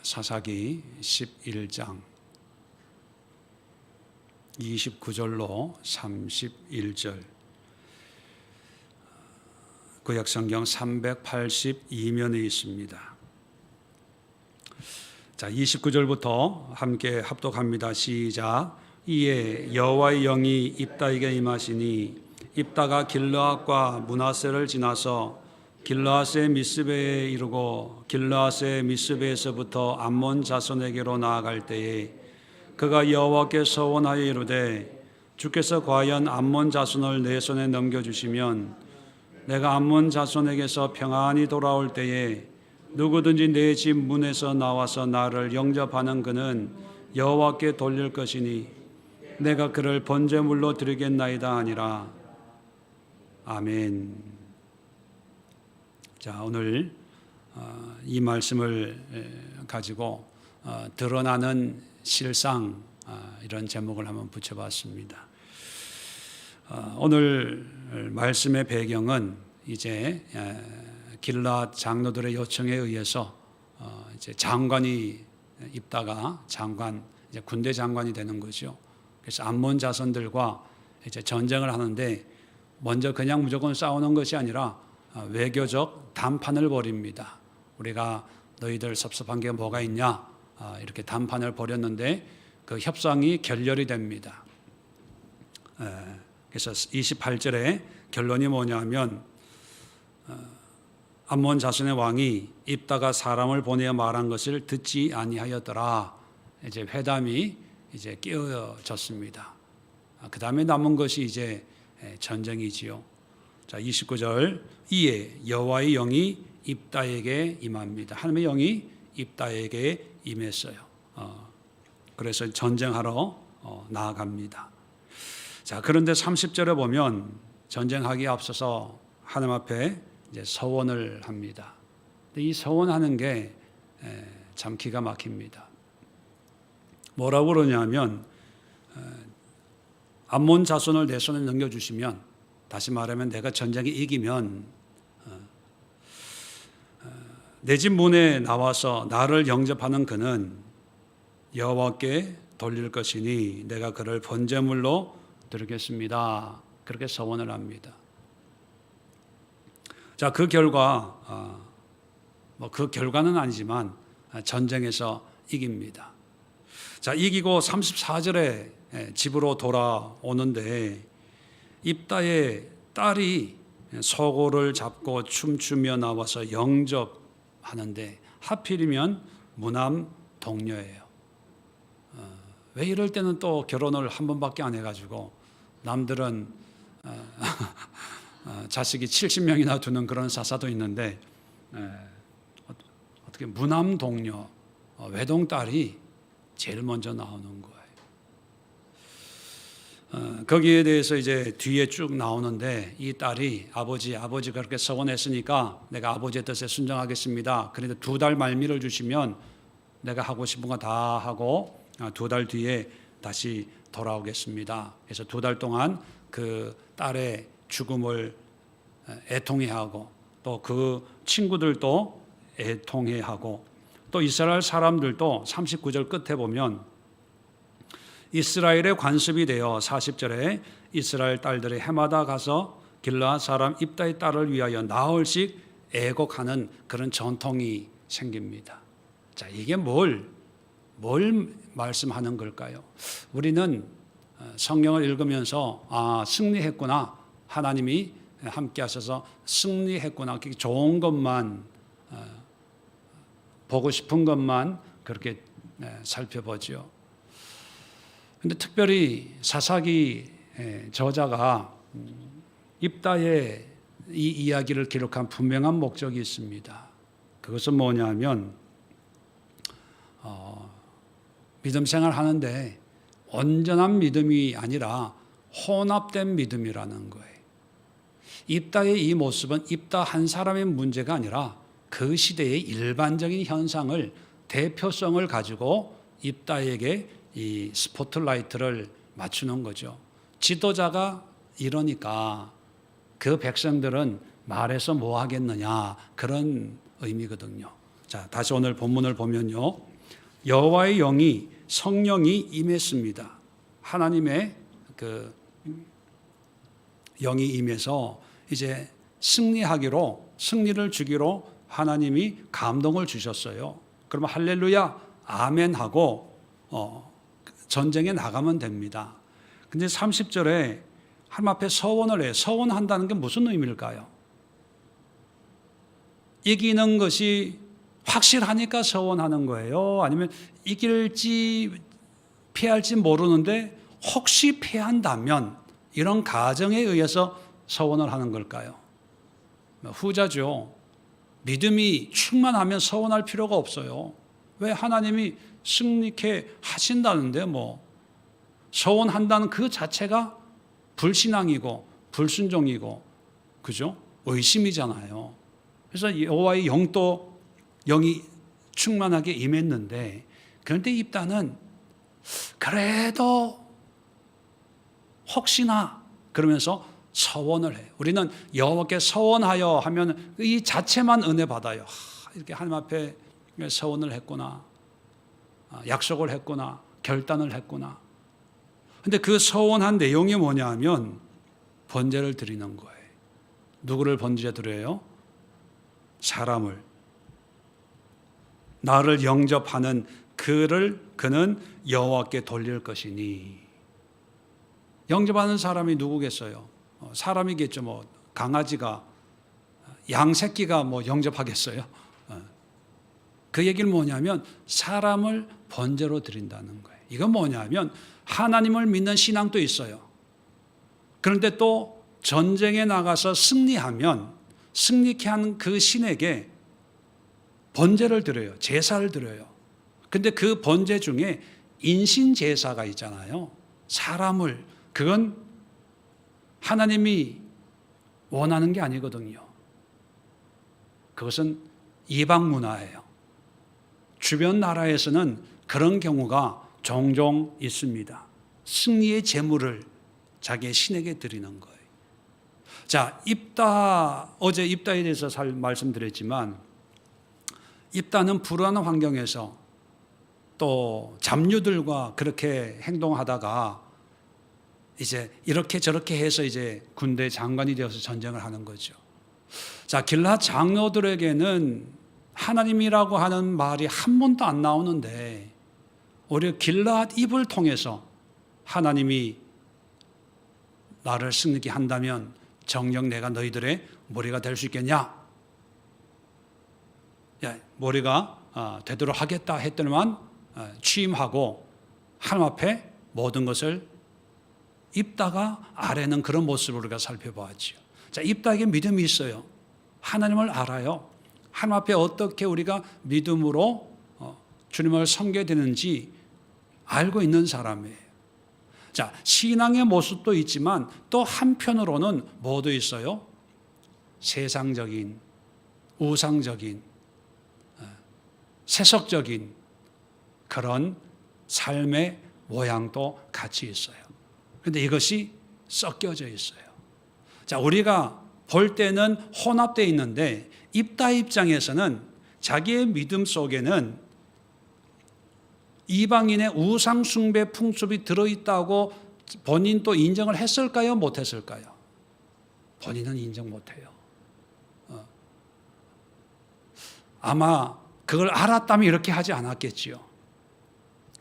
사사기 11장 29절로 31절, 구약성경 382면에 있습니다. 자, 29절부터 함께 합독합니다. 시작. 이에 여호와의 영이 입다에게 임하시니 입다가 길르앗과 므낫세를 지나서 길르앗의 미스베에 이르고 길르앗의 미스베에서부터 암몬 자손에게로 나아갈 때에 그가 여호와께 서원하여 이르되 주께서 과연 암몬 자손을 내 손에 넘겨주시면 내가 암몬 자손에게서 평안히 돌아올 때에 누구든지 내 집 문에서 나와서 나를 영접하는 그는 여호와께 돌릴 것이니 내가 그를 번제물로 드리겠나이다 하니라. 아멘. 자, 오늘 이 말씀을 가지고 드러나는 실상, 이런 제목을 한번 붙여봤습니다. 오늘 말씀의 배경은 이제 길르앗 장로들의 요청에 의해서 이제 장관이 입다가 이제 군대 장관이 되는 거죠. 그래서 암몬 자손들과 이제 전쟁을 하는데 먼저 그냥 무조건 싸우는 것이 아니라 외교적 담판을 벌입니다. 우리가 너희들 섭섭한 게 뭐가 있냐, 이렇게 담판을 벌였는데 그 협상이 결렬이 됩니다. 그래서 28절에 결론이 뭐냐면 암몬 자손의 왕이 입다가 사람을 보내어 말한 것을 듣지 아니하였더라. 이제 회담이 이제 깨어졌습니다. 그 다음에 남은 것이 이제 전쟁이지요. 자, 29절. 이에 여호와의 영이 입다에게 임합니다. 하나님의 영이 입다에게 임했어요. 그래서 전쟁하러 나아갑니다. 자, 그런데 30절에 보면 전쟁하기에 앞서서 하나님 앞에 이제 서원을 합니다. 근데 이 서원하는 게 참 기가 막힙니다. 뭐라고 그러냐면 암몬 자손을 내 손에 넘겨주시면, 다시 말하면 내가 전쟁에 이기면 내 집 문에 나와서 나를 영접하는 그는 여호와께 돌릴 것이니 내가 그를 번제물로 드리겠습니다. 그렇게 서원을 합니다. 자, 그 결과 그 결과는 아니지만 전쟁에서 이깁니다. 자, 이기고 34절에 집으로 돌아오는데 입다의 딸이 소고를 잡고 춤추며 나와서 영접하는데 하필이면 무남 동녀예요. 왜 이럴 때는 또 결혼을 한 번밖에 안 해가지고 남들은 자식이 70명이나 두는 그런 사사도 있는데 어떻게 무남 동녀, 외동딸이 제일 먼저 나오는 거예요. 거기에 대해서 이제 뒤에 쭉 나오는데 이 딸이 아버지가 그렇게 서원했으니까 내가 아버지의 뜻에 순종하겠습니다. 그런데 2달 말미를 주시면 내가 하고 싶은 거 다 하고 2달 뒤에 다시 돌아오겠습니다. 그래서 2달 동안 그 딸의 죽음을 애통해하고 또 그 친구들도 애통해하고 또 이스라엘 사람들도 39절 끝에 보면 이스라엘의 관습이 되어 40절에 이스라엘 딸들이 해마다 가서 길르앗 사람 입다의 딸을 위하여 나흘씩 애곡하는 그런 전통이 생깁니다. 자, 이게 뭘 말씀하는 걸까요? 우리는 성경을 읽으면서 승리했구나, 하나님이 함께 하셔서 승리했구나, 좋은 것만 보고 싶은 것만 그렇게 살펴보죠. 근데 특별히 사사기 저자가 입다의 이 이야기를 기록한 분명한 목적이 있습니다. 그것은 뭐냐면 믿음 생활하는데 온전한 믿음이 아니라 혼합된 믿음이라는 거예요. 입다의 이 모습은 입다 한 사람의 문제가 아니라 그 시대의 일반적인 현상을, 대표성을 가지고 입다에게 이 스포트라이트를 맞추는 거죠. 지도자가 이러니까 그 백성들은 말해서 뭐 하겠느냐, 그런 의미거든요. 자, 다시 오늘 본문을 보면요, 여호와의 영이 성령이 임했습니다. 하나님의 그 영이 임해서 이제 승리를 주기로 하나님이 감동을 주셨어요. 그러면 할렐루야 아멘 하고 전쟁에 나가면 됩니다. 근데 30절에 하나님 앞에 서원을 해요. 서원한다는 게 무슨 의미일까요? 이기는 것이 확실하니까 서원하는 거예요? 아니면 이길지 패할지 모르는데 혹시 패한다면 이런 가정에 의해서 서원을 하는 걸까요? 후자죠. 믿음이 충만하면 서원할 필요가 없어요. 왜? 하나님이 승리케 하신다는데 서원한다는 그 자체가 불신앙이고 불순종이고 그죠? 의심이잖아요. 그래서 여호와의 영이 충만하게 임했는데, 그런데 입다는 그래도 혹시나 그러면서 서원을 해요. 우리는 여호와께 서원하여 하면 이 자체만 은혜 받아요. 이렇게 하나님 앞에 서원을 했구나, 약속을 했구나, 결단을 했구나. 근데 그 서원한 내용이 뭐냐 하면 번제를 드리는 거예요. 누구를 번제 드려요? 사람을. 나를 영접하는 그는 여호와께 돌릴 것이니. 영접하는 사람이 누구겠어요? 사람이겠죠. 강아지가, 양 새끼가 영접하겠어요? 그 얘기는 뭐냐면 사람을 번제로 드린다는 거예요. 이건 뭐냐면 하나님을 믿는 신앙도 있어요. 그런데 또 전쟁에 나가서 승리하면 승리케 한 그 신에게 번제를 드려요. 제사를 드려요. 근데 그 번제 중에 인신제사가 있잖아요. 그건 하나님이 원하는 게 아니거든요. 그것은 이방 문화예요. 주변 나라에서는 그런 경우가 종종 있습니다. 승리의 제물을 자기의 신에게 드리는 거예요. 자, 어제 입다에 대해서 말씀드렸지만, 입다는 불안한 환경에서 또 잡류들과 그렇게 행동하다가 이제 이렇게 저렇게 해서 이제 군대 장관이 되어서 전쟁을 하는 거죠. 자, 길앗 장로들에게는 하나님이라고 하는 말이 한 번도 안 나오는데 오히려 길앗 입을 통해서 하나님이 나를 승리케 한다면 정녕 내가 너희들의 머리가 될 수 있겠냐? 머리가 되도록 하겠다 했더니만 취임하고 하나님 앞에 모든 것을 입다가 아뢰는 그런 모습을 우리가 살펴보았죠. 자, 입다에게 믿음이 있어요. 하나님을 알아요. 하나님 앞에 어떻게 우리가 믿음으로 주님을 섬겨야 되는지 알고 있는 사람이에요. 자, 신앙의 모습도 있지만 또 한편으로는 뭐도 있어요? 세상적인, 우상적인, 세속적인 그런 삶의 모양도 같이 있어요. 그런데 이것이 섞여져 있어요. 자, 우리가 볼 때는 혼합되어 있는데 입다 입장에서는 자기의 믿음 속에는 이방인의 우상 숭배 풍습이 들어있다고 본인도 인정을 했을까요? 못했을까요? 본인은 인정 못해요. 아마 그걸 알았다면 이렇게 하지 않았겠지요.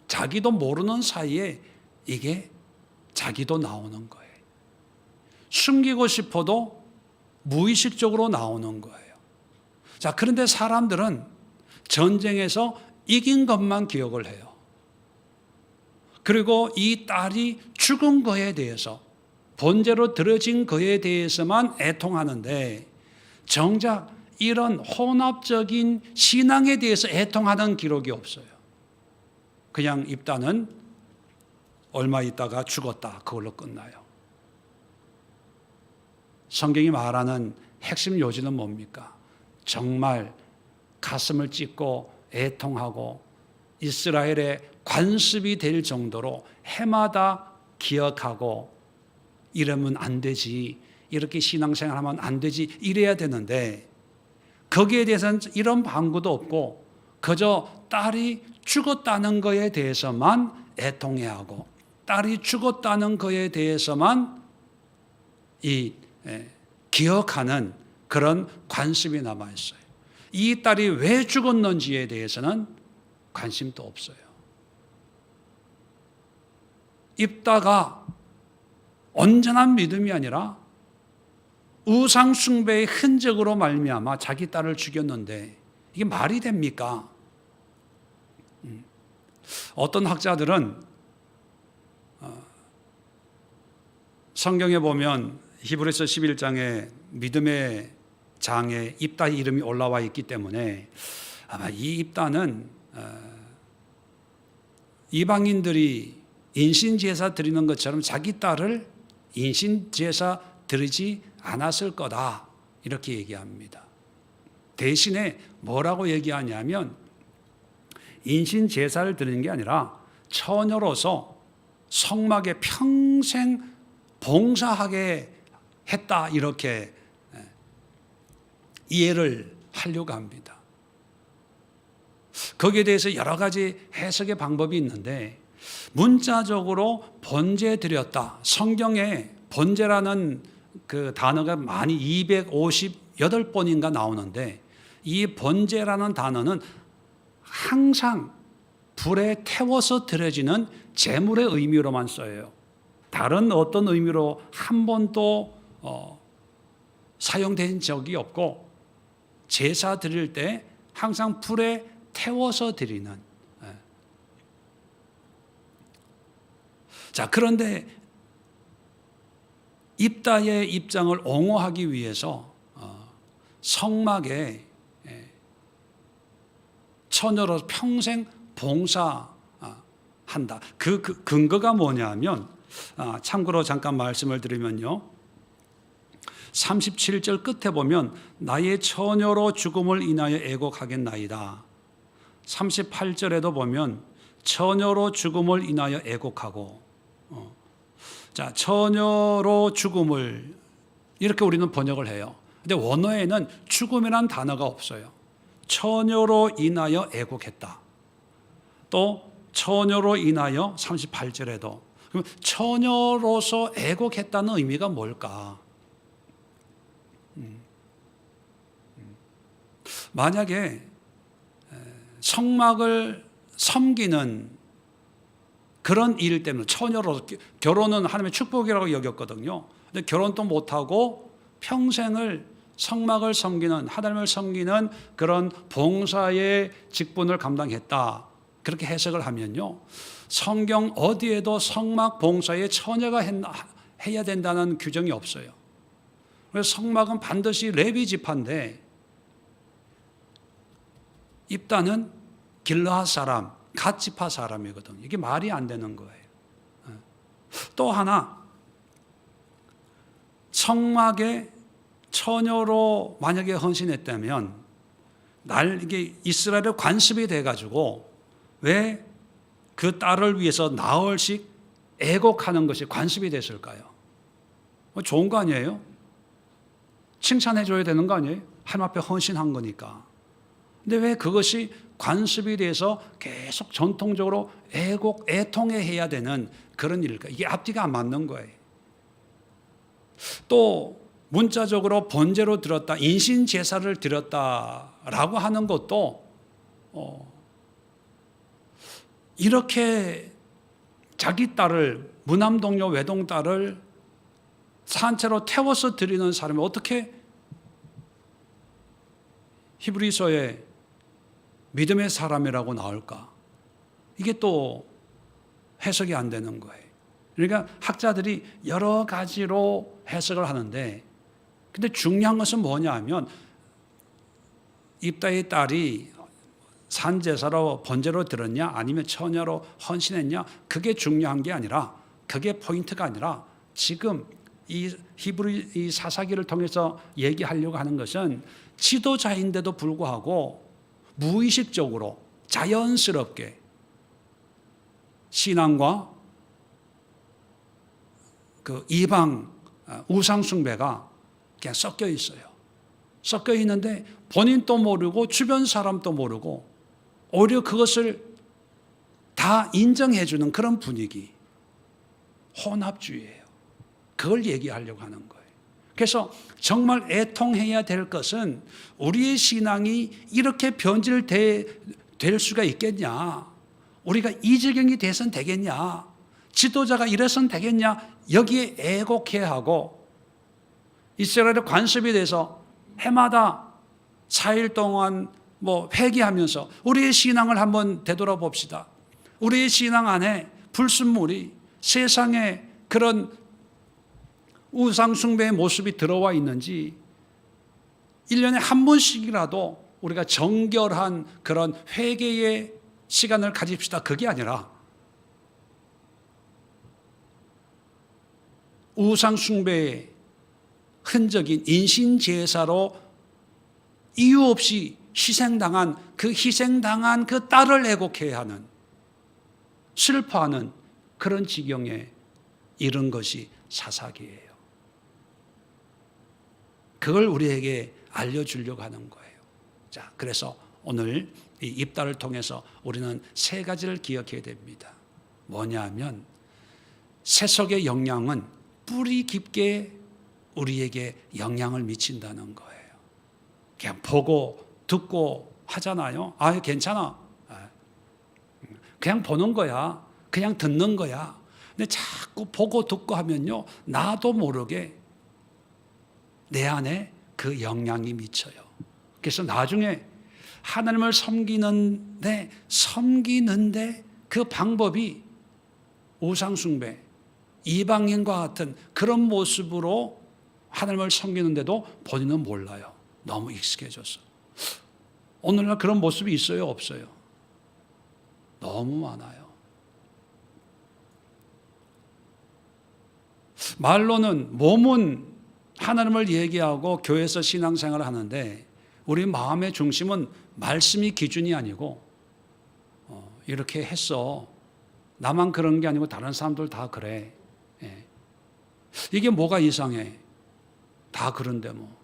자기도 모르는 사이에 이게 자기도 나오는 거예요. 숨기고 싶어도 무의식적으로 나오는 거예요. 자, 그런데 사람들은 전쟁에서 이긴 것만 기억을 해요. 그리고 이 딸이 죽은 거에 대해서, 번제로 드려진 거에 대해서만 애통하는데 정작 이런 혼합적인 신앙에 대해서 애통하는 기록이 없어요. 그냥 입다는 얼마 있다가 죽었다, 그걸로 끝나요. 성경이 말하는 핵심 요지는 뭡니까? 정말 가슴을 찢고 애통하고 이스라엘의 관습이 될 정도로 해마다 기억하고 이러면 안 되지, 이렇게 신앙생활하면 안 되지, 이래야 되는데 거기에 대해서는 이런 방구도 없고 그저 딸이 죽었다는 거에 대해서만 애통해하고 딸이 죽었다는 거에 대해서만 기억하는 그런 관심이 남아있어요. 이 딸이 왜 죽었는지에 대해서는 관심도 없어요. 입다가 온전한 믿음이 아니라 우상 숭배의 흔적으로 말미암아 자기 딸을 죽였는데 이게 말이 됩니까? 어떤 학자들은 성경에 보면 히브리서 11장에 믿음의 장에 입다 이름이 올라와 있기 때문에 아마 이 입다는 이방인들이 인신제사 드리는 것처럼 자기 딸을 인신제사 드리지 않았을 거다 이렇게 얘기합니다. 대신에 뭐라고 얘기하냐면 인신제사를 드리는 게 아니라 처녀로서 성막에 평생 봉사하게 했다 이렇게 이해를 하려고 합니다. 거기에 대해서 여러 가지 해석의 방법이 있는데 문자적으로 번제 드렸다. 성경에 번제라는 그 단어가 많이 258번인가 나오는데 이 번제라는 단어는 항상 불에 태워서 드려지는 제물의 의미로만 써요. 다른 어떤 의미로 한 번도 사용된 적이 없고 제사 드릴 때 항상 불에 태워서 드리는. 자, 그런데 입다의 입장을 옹호하기 위해서 성막에 처녀로 평생 봉사한다. 그 근거가 뭐냐면 참고로 잠깐 말씀을 드리면요. 37절 끝에 보면 나의 처녀로 죽음을 인하여 애곡하겠나이다. 38절에도 보면 처녀로 죽음을 인하여 애곡하고 자, 처녀로 죽음을 이렇게 우리는 번역을 해요. 근데 원어에는 죽음이란 단어가 없어요. 처녀로 인하여 애곡했다. 또 처녀로 인하여 38절에도 그럼 처녀로서 애곡했다는 의미가 뭘까? 만약에 성막을 섬기는 그런 일 때문에 처녀로 결혼은 하나님의 축복이라고 여겼거든요. 근데 결혼도 못하고 평생을 성막을 섬기는 하나님을 섬기는 그런 봉사의 직분을 감당했다. 그렇게 해석을 하면요. 성경 어디에도 성막 봉사에 처녀가 해야 된다는 규정이 없어요. 그래서 성막은 반드시 레위 지파인데 입다는 길르앗 사람, 갓 지파 사람이거든요. 이게 말이 안 되는 거예요. 또 하나 성막에 처녀로 만약에 헌신했다면 이게 이스라엘의 관습이 돼가지고 왜 그 딸을 위해서 나흘씩 애곡하는 것이 관습이 됐을까요? 좋은 거 아니에요? 칭찬해줘야 되는 거 아니에요? 하나님 앞에 헌신한 거니까. 근데 왜 그것이 관습이 돼서 계속 전통적으로 애통해 해야 되는 그런 일일까? 이게 앞뒤가 안 맞는 거예요. 또 문자적으로 번제로 드렸다, 인신 제사를 드렸다라고 하는 것도 이렇게 자기 딸을 무남동녀 외동딸을 산채로 태워서 드리는 사람이 어떻게 히브리서에 믿음의 사람이라고 나올까? 이게 또 해석이 안 되는 거예요. 그러니까 학자들이 여러 가지로 해석을 하는데 근데 중요한 것은 뭐냐 하면 입다의 딸이 산제사로 번제로 드렸냐 아니면 처녀로 헌신했냐 그게 중요한 게 아니라 그게 포인트가 아니라 지금 이 히브리 이 사사기를 통해서 얘기하려고 하는 것은 지도자인데도 불구하고 무의식적으로 자연스럽게 신앙과 그 이방 우상 숭배가 그냥 섞여 있어요. 섞여 있는데 본인도 모르고 주변 사람도 모르고 오히려 그것을 다 인정해 주는 그런 분위기, 혼합주의예요. 그걸 얘기하려고 하는 거예요. 그래서 정말 애통해야 될 것은 우리의 신앙이 이렇게 변질될 수가 있겠냐, 우리가 이 지경이 돼선 되겠냐, 지도자가 이래선 되겠냐, 여기에 애곡해야 하고, 이스라엘의 관습에 대해서 해마다 4일 동안 회개하면서 우리의 신앙을 한번 되돌아봅시다. 우리의 신앙 안에 불순물이, 세상에 그런 우상숭배의 모습이 들어와 있는지 1년에 한 번씩이라도 우리가 정결한 그런 회개의 시간을 가집시다. 그게 아니라 우상숭배의 흔적인 인신제사로 이유 없이 희생당한 그 딸을 애곡해야 하는, 슬퍼하는 그런 지경에 이른 것이 사사기예요. 그걸 우리에게 알려주려고 하는 거예요. 자, 그래서 오늘 이 입다를 통해서 우리는 세 가지를 기억해야 됩니다. 뭐냐 하면, 세속의 영향은 뿌리 깊게 우리에게 영향을 미친다는 거예요. 그냥 보고 듣고 하잖아요. 아, 괜찮아. 그냥 보는 거야. 그냥 듣는 거야. 근데 자꾸 보고 듣고 하면요, 나도 모르게 내 안에 그 영향이 미쳐요. 그래서 나중에 하나님을 섬기는데 그 방법이 우상숭배, 이방인과 같은 그런 모습으로 하나님을 섬기는데도 본인은 몰라요. 너무 익숙해져서. 오늘날 그런 모습이 있어요, 없어요? 너무 많아요. 말로는, 몸은 하나님을 얘기하고 교회에서 신앙생활을 하는데 우리 마음의 중심은 말씀이 기준이 아니고 이렇게 했어, 나만 그런 게 아니고 다른 사람들 다 그래. 이게 뭐가 이상해? 다 그런데 뭐.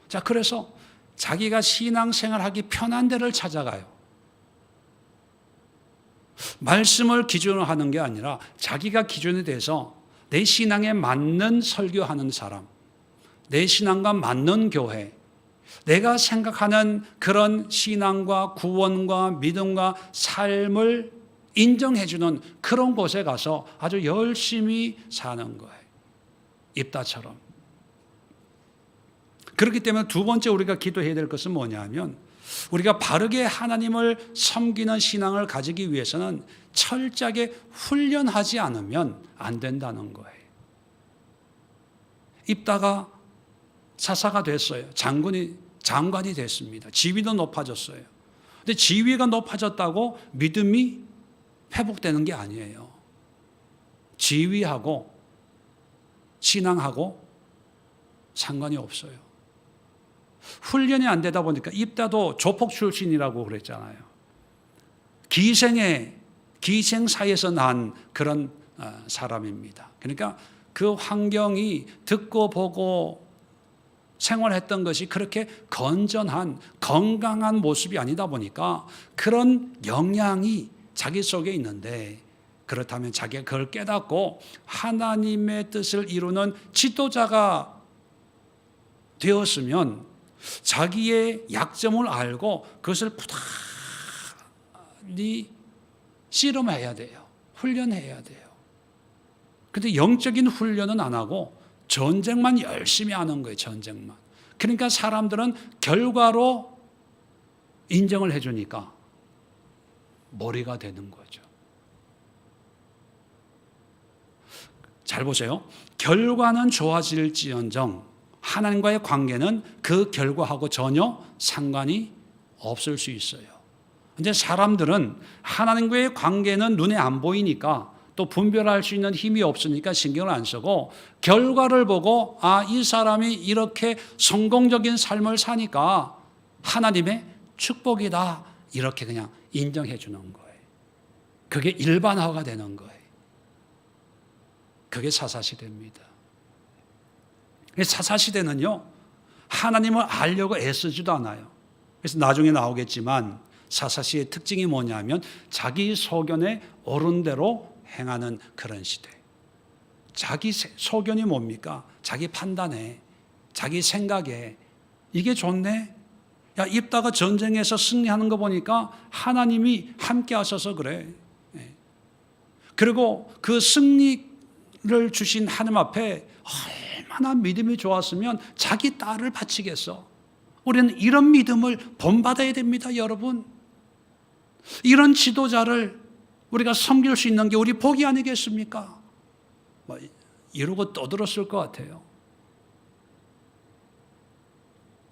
자, 그래서 자기가 신앙생활하기 편한 데를 찾아가요. 말씀을 기준으로 하는 게 아니라 자기가 기준이 돼서 내 신앙에 맞는 설교하는 사람, 내 신앙과 맞는 교회, 내가 생각하는 그런 신앙과 구원과 믿음과 삶을 인정해주는 그런 곳에 가서 아주 열심히 사는 거예요. 입다처럼. 그렇기 때문에 두 번째 우리가 기도해야 될 것은 뭐냐 하면, 우리가 바르게 하나님을 섬기는 신앙을 가지기 위해서는 철저하게 훈련하지 않으면 안 된다는 거예요. 입다가 사사가 됐어요. 장관이 됐습니다. 지위도 높아졌어요. 근데 지위가 높아졌다고 믿음이 회복되는 게 아니에요. 지위하고 신앙하고 상관이 없어요. 훈련이 안 되다 보니까, 입다도 조폭 출신이라고 그랬잖아요. 기생 사이에서 난 그런 사람입니다. 그러니까 그 환경이 듣고 보고 생활했던 것이 그렇게 건전한 건강한 모습이 아니다 보니까 그런 영향이 자기 속에 있는데, 그렇다면 자기가 그걸 깨닫고 하나님의 뜻을 이루는 지도자가 되었으면 자기의 약점을 알고 그것을 부단히 씨름해야 돼요. 훈련해야 돼요. 그런데 영적인 훈련은 안 하고 전쟁만 열심히 하는 거예요. 전쟁만. 그러니까 사람들은 결과로 인정을 해주니까 머리가 되는 거죠. 잘 보세요. 결과는 좋아질지언정 하나님과의 관계는 그 결과하고 전혀 상관이 없을 수 있어요. 그런데 사람들은 하나님과의 관계는 눈에 안 보이니까, 또 분별할 수 있는 힘이 없으니까 신경을 안 쓰고 결과를 보고, 아, 이 사람이 이렇게 성공적인 삶을 사니까 하나님의 축복이다, 이렇게 그냥 인정해 주는 거예요. 그게 일반화가 되는 거예요. 그게 사사시대입니다. 사사시대는요, 하나님을 알려고 애쓰지도 않아요. 그래서 나중에 나오겠지만 사사시의 특징이 뭐냐면 자기 소견에 옳은 대로 행하는 그런 시대. 자기 소견이 뭡니까? 자기 판단에, 자기 생각에 이게 좋네? 야, 입다가 전쟁에서 승리하는 거 보니까 하나님이 함께 하셔서 그래. 그리고 그 승리를 주신 하나님 앞에 얼마나 믿음이 좋았으면 자기 딸을 바치겠어. 우리는 이런 믿음을 본받아야 됩니다, 여러분. 이런 지도자를 우리가 섬길 수 있는 게 우리 복이 아니겠습니까? 이러고 떠들었을 것 같아요.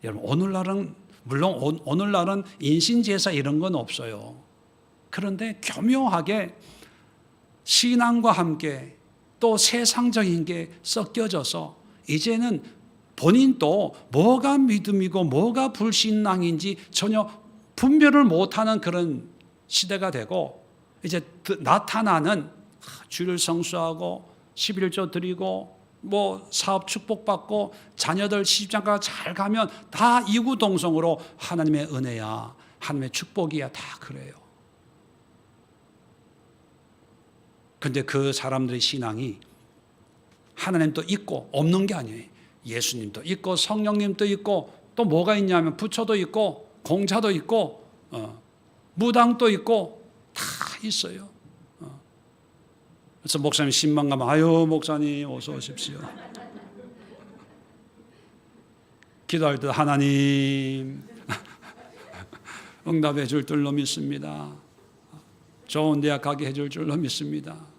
여러분, 오늘날은 물론 오늘날은 인신제사 이런 건 없어요. 그런데 교묘하게 신앙과 함께 또 세상적인 게 섞여져서 이제는 본인도 뭐가 믿음이고 뭐가 불신앙인지 전혀 분별을 못하는 그런 시대가 되고, 이제 나타나는 주일 성수하고 11조 드리고 뭐 사업 축복받고 자녀들 시집장가 잘 가면 다 이구동성으로 하나님의 은혜야, 하나님의 축복이야, 다 그래요. 근데 그 사람들의 신앙이 하나님도 있고 없는 게 아니에요. 예수님도 있고 성령님도 있고 또 뭐가 있냐면 부처도 있고 공자도 있고 무당도 있고 다 있어요. 그래서 목사님 신방 가면 아유 목사님 어서 오십시오. 기도할 때 하나님 응답해 줄 줄로 믿습니다. 좋은 대학 가게 해줄 줄로 믿습니다.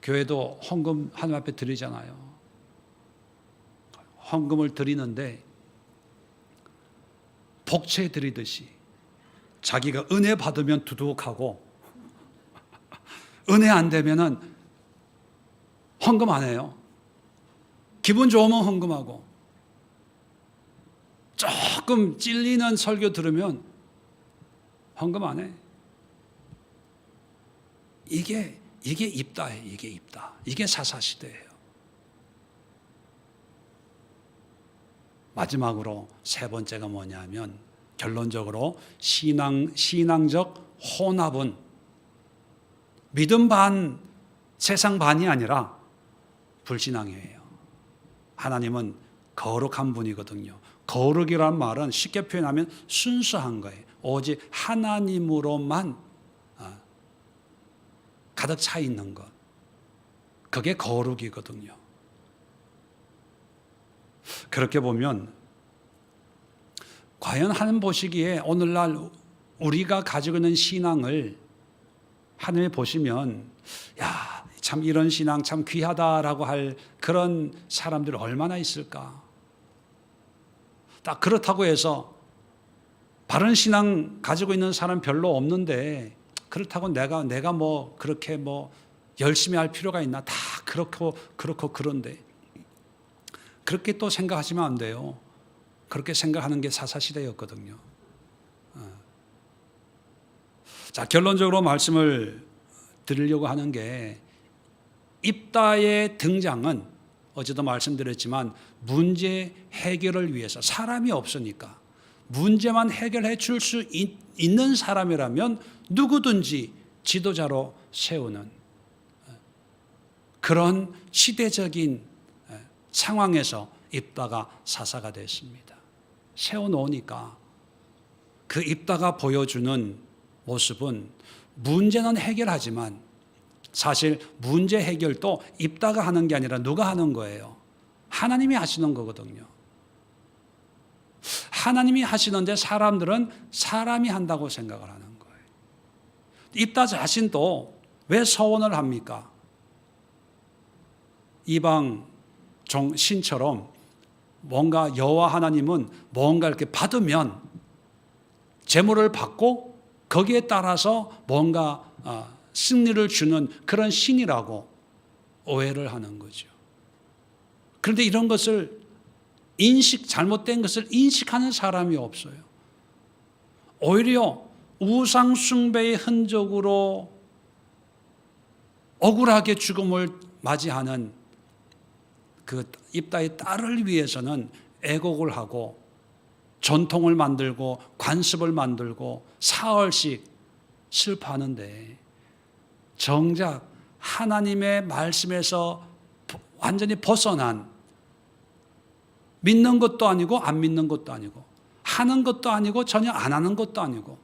교회도 헌금 하나님 앞에 드리잖아요. 헌금을 드리는데 복채 드리듯이 자기가 은혜 받으면 두둑하고 은혜 안 되면은 헌금 안 해요. 기분 좋으면 헌금하고 조금 찔리는 설교 들으면 헌금 안 해. 이게 입다예요. 이게 입다. 이게 사사시대예요. 마지막으로 세 번째가 뭐냐면 결론적으로 신앙적 혼합은 믿음 반 세상 반이 아니라 불신앙이에요. 하나님은 거룩한 분이거든요. 거룩이란 말은 쉽게 표현하면 순수한 거예요. 오직 하나님으로만 가득 차 있는 것, 그게 거룩이거든요. 그렇게 보면 과연 하나님 보시기에 오늘날 우리가 가지고 있는 신앙을 하나님이 보시면 야, 참 이런 신앙 참 귀하다라고 할 그런 사람들이 얼마나 있을까? 딱 그렇다고 해서 바른 신앙 가지고 있는 사람 별로 없는데 그렇다고 내가 뭐 그렇게 뭐 열심히 할 필요가 있나? 다 그렇고 그런데 그렇게 또 생각하시면 안 돼요. 그렇게 생각하는 게 사사시대였거든요. 자, 결론적으로 말씀을 드리려고 하는 게 입다의 등장은 어제도 말씀드렸지만 문제 해결을 위해서, 사람이 없으니까 문제만 해결해 줄 수 있는 사람이라면 누구든지 지도자로 세우는 그런 시대적인 상황에서 입다가 사사가 됐습니다. 세워놓으니까 그 입다가 보여주는 모습은 문제는 해결하지만 사실 문제 해결도 입다가 하는 게 아니라 누가 하는 거예요? 하나님이 하시는 거거든요. 하나님이 하시는데 사람들은 사람이 한다고 생각을 하는 거예요. 입다 자신도 왜 서원을 합니까? 이방 신처럼 뭔가 여호와 하나님은 뭔가 이렇게 받으면 재물을 받고 거기에 따라서 뭔가 승리를 주는 그런 신이라고 오해를 하는 거죠. 그런데 이런 것을 잘못된 것을 인식하는 사람이 없어요. 오히려 우상 숭배의 흔적으로 억울하게 죽음을 맞이하는 그 입다의 딸을 위해서는 애곡을 하고 전통을 만들고 관습을 만들고 사흘씩 슬퍼하는데 정작 하나님의 말씀에서 완전히 벗어난, 믿는 것도 아니고 안 믿는 것도 아니고 하는 것도 아니고 전혀 안 하는 것도 아니고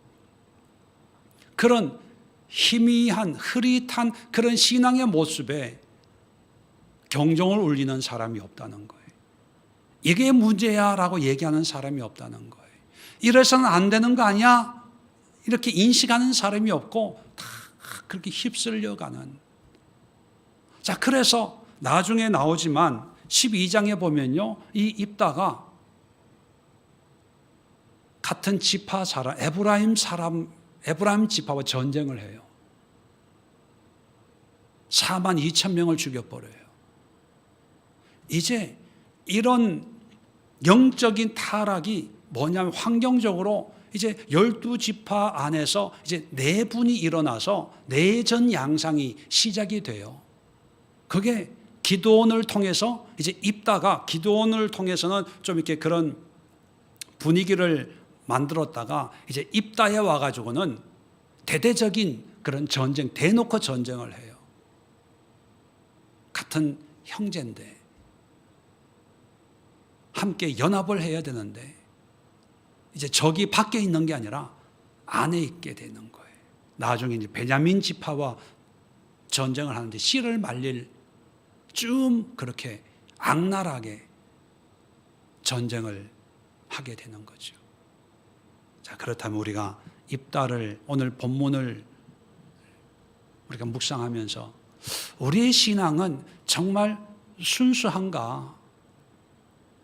그런 희미한 흐릿한 그런 신앙의 모습에 경종을 울리는 사람이 없다는 거예요. 이게 문제야 라고 얘기하는 사람이 없다는 거예요. 이래서는 안 되는 거 아니야? 이렇게 인식하는 사람이 없고 다 그렇게 휩쓸려가는. 자, 그래서 나중에 나오지만 12장에 보면요, 이 입다가 같은 지파 사람, 에브라임 지파와 전쟁을 해요. 42,000명을 죽여버려요. 이제 이런 영적인 타락이 뭐냐면 환경적으로 이제 12지파 안에서 이제 내분이 일어나서 내전 양상이 시작이 돼요. 그게 기드온을 통해서 이제 입다가 기드온을 통해서는 좀 이렇게 그런 분위기를 만들었다가 이제 입다에 와가지고는 대대적인 그런 전쟁, 대놓고 전쟁을 해요. 같은 형제인데 함께 연합을 해야 되는데 이제 적이 밖에 있는 게 아니라 안에 있게 되는 거예요. 나중에 이제 베냐민 지파와 전쟁을 하는데 씨를 말릴 좀 그렇게 악랄하게 전쟁을 하게 되는 거죠. 자, 그렇다면 우리가 입다를 오늘 본문을 우리가 묵상하면서 우리의 신앙은 정말 순수한가?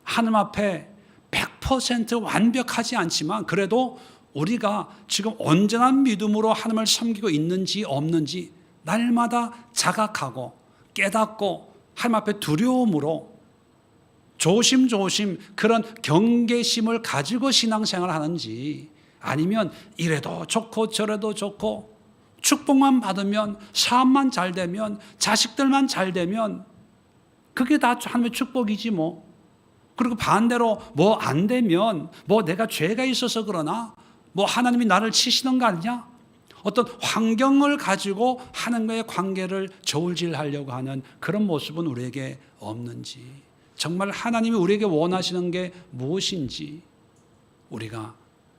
하나님 앞에 100% 완벽하지 않지만 그래도 우리가 지금 온전한 믿음으로 하나님을 섬기고 있는지 없는지 날마다 자각하고 깨닫고 하나님 앞에 두려움으로 조심조심 그런 경계심을 가지고 신앙생활을 하는지 아니면 이래도 좋고 저래도 좋고 축복만 받으면 사업만 잘 되면 자식들만 잘 되면 그게 다 하나님의 축복이지 뭐. 그리고 반대로 뭐 안 되면 뭐 내가 죄가 있어서 그러나 뭐 하나님이 나를 치시는 거 아니냐? 어떤 환경을 가지고 하나님과의 관계를 저울질하려고 하는 그런 모습은 우리에게 없는지, 정말 하나님이 우리에게 원하시는 게 무엇인지 우리가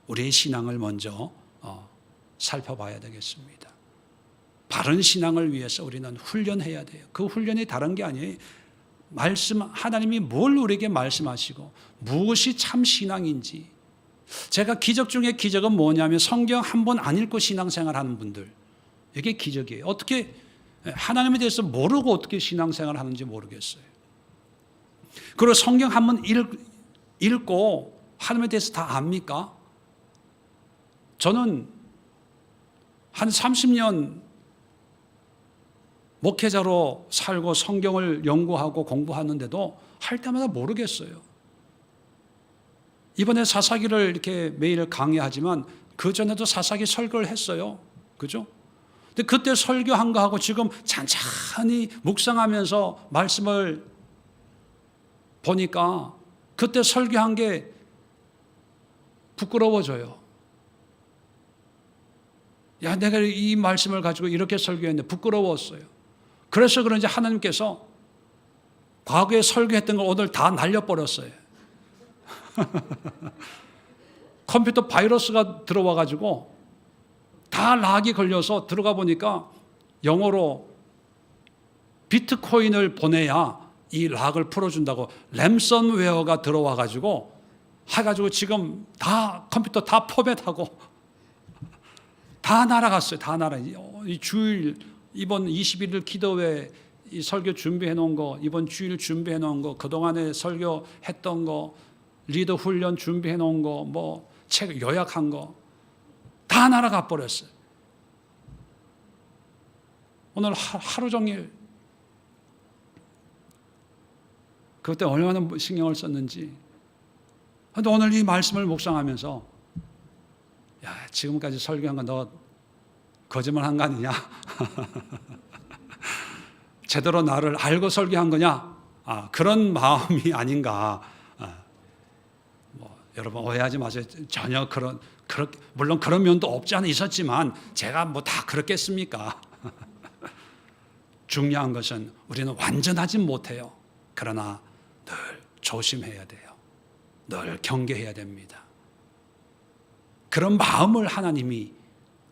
우리의 신앙을 먼저 살펴봐야 되겠습니다. 바른 신앙을 위해서 우리는 훈련해야 돼요. 그 훈련이 다른 게 아니에요. 하나님이 뭘 우리에게 말씀하시고 무엇이 참 신앙인지. 제가 기적 중에 기적은 뭐냐면 성경 한 번 안 읽고 신앙생활 하는 분들, 이게 기적이에요. 어떻게 하나님에 대해서 모르고 어떻게 신앙생활 하는지 모르겠어요. 그리고 성경 한 번 읽고 하나님에 대해서 다 압니까? 저는 한 30년 목회자로 살고 성경을 연구하고 공부하는데도 할 때마다 모르겠어요. 이번에 사사기를 이렇게 매일 강의하지만 그전에도 사사기 설교를 했어요. 그죠? 근데 그때 설교한 거하고 지금 찬찬히 묵상하면서 말씀을 보니까 그때 설교한 게 부끄러워져요. 야, 내가 이 말씀을 가지고 이렇게 설교했는데 부끄러웠어요. 그래서 그런지 하나님께서 과거에 설교했던 걸 오늘 다 날려버렸어요. 컴퓨터 바이러스가 들어와가지고 다 락이 걸려서 들어가 보니까 영어로 비트코인을 보내야 이 락을 풀어준다고 램섬웨어가 들어와가지고 해가지고 지금 다 컴퓨터 다 포맷하고 다 날아갔어요. 다 이 주일 이번 21일 기도회 이 설교 준비해 놓은 거, 이번 주일 준비해 놓은 거, 그동안에 설교했던 거, 리더 훈련 준비해 놓은 거, 뭐 책 요약한 거 다 날아가 버렸어요. 오늘 하루 종일 그때 얼마나 신경을 썼는지. 그런데 오늘 이 말씀을 묵상하면서 야, 지금까지 설교한 거 너 거짓말 한 거 아니냐? 제대로 나를 알고 설교한 거냐? 그런 마음이 아닌가. 여러분 오해하지 마세요. 전혀 물론 그런 면도 없지 않아 있었지만 제가 뭐 다 그렇겠습니까? 중요한 것은 우리는 완전하진 못해요. 그러나 늘 조심해야 돼요. 늘 경계해야 됩니다. 그런 마음을 하나님이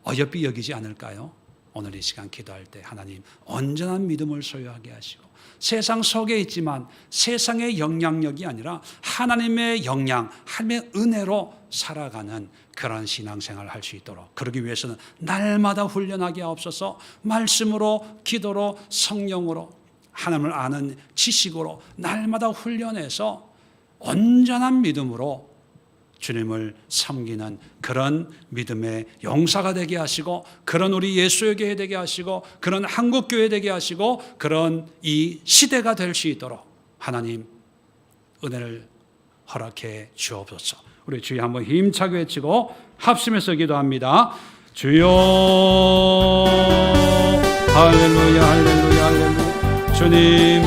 어여삐 여기지 않을까요? 오늘 이 시간 기도할 때 하나님 온전한 믿음을 소유하게 하시고 세상 속에 있지만 세상의 영향력이 아니라 하나님의 영향, 하나님의 은혜로 살아가는 그런 신앙생활을 할 수 있도록, 그러기 위해서는 날마다 훈련하게 하옵소서. 말씀으로, 기도로, 성령으로, 하나님을 아는 지식으로 날마다 훈련해서 온전한 믿음으로 주님을 섬기는 그런 믿음의 용사가 되게 하시고, 그런 우리 예수교회 되게 하시고, 그런 한국교회 되게 하시고, 그런 이 시대가 될 수 있도록 하나님 은혜를 허락해 주옵소서. 우리 주여 한번 힘차게 외치고 합심해서 기도합니다. 주여, 할렐루야, 할렐루야, 할렐루야. 주님